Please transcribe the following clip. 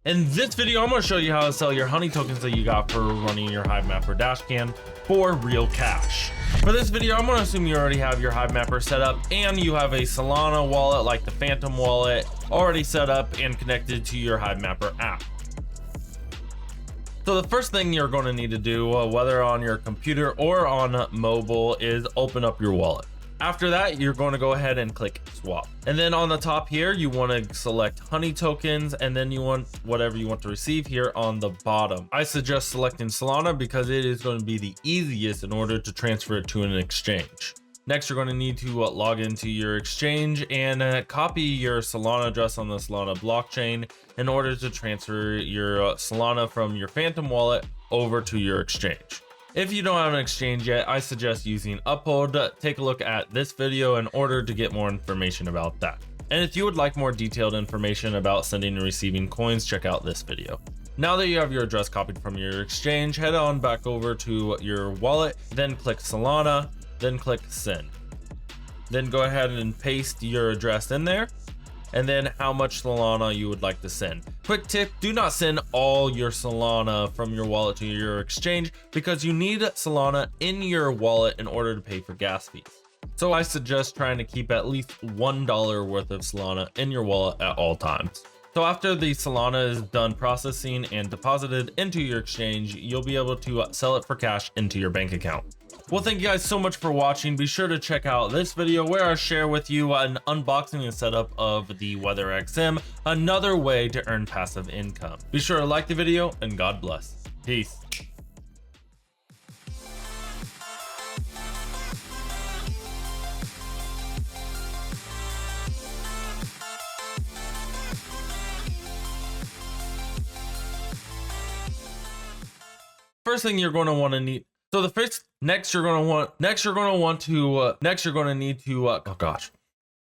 In this video, I'm going to show you how to sell your honey tokens that you got for running your Hivemapper Dashcam for real cash. For this video, I'm going to assume you already have your Hivemapper set up and you have a Solana wallet like the Phantom wallet already set up and connected to your Hivemapper app. So the first thing you're going to need to do, whether on your computer or on mobile, is open up your wallet. After that, you're going to go ahead and click swap. And then on the top here, you want to select honey tokens, and then you want whatever you want to receive here on the bottom. I suggest selecting Solana because it is going to be the easiest in order to transfer it to an exchange. Next, you're going to need to log into your exchange and copy your Solana address on the Solana blockchain in order to transfer your Solana from your Phantom wallet over to your exchange. If you don't have an exchange yet, I suggest using Uphold. Take a look at this video in order to get more information about that. And if you would like more detailed information about sending and receiving coins, check out this video. Now that you have your address copied from your exchange, head on back over to your wallet, then click Solana, then click send. Then go ahead and paste your address in there, and then how much Solana you would like to send. Quick tip, do not send all your Solana from your wallet to your exchange because you need Solana in your wallet in order to pay for gas fees. So I suggest trying to keep at least $1 worth of Solana in your wallet at all times. So after the Solana is done processing and deposited into your exchange, you'll be able to sell it for cash into your bank account. Well, thank you guys so much for watching. Be sure to check out this video where I share with you an unboxing and setup of the Weather XM, another way to earn passive income. Be sure to like the video and God bless. Peace. First thing you're going to want to need. So the first, next you're going to need to, oh gosh.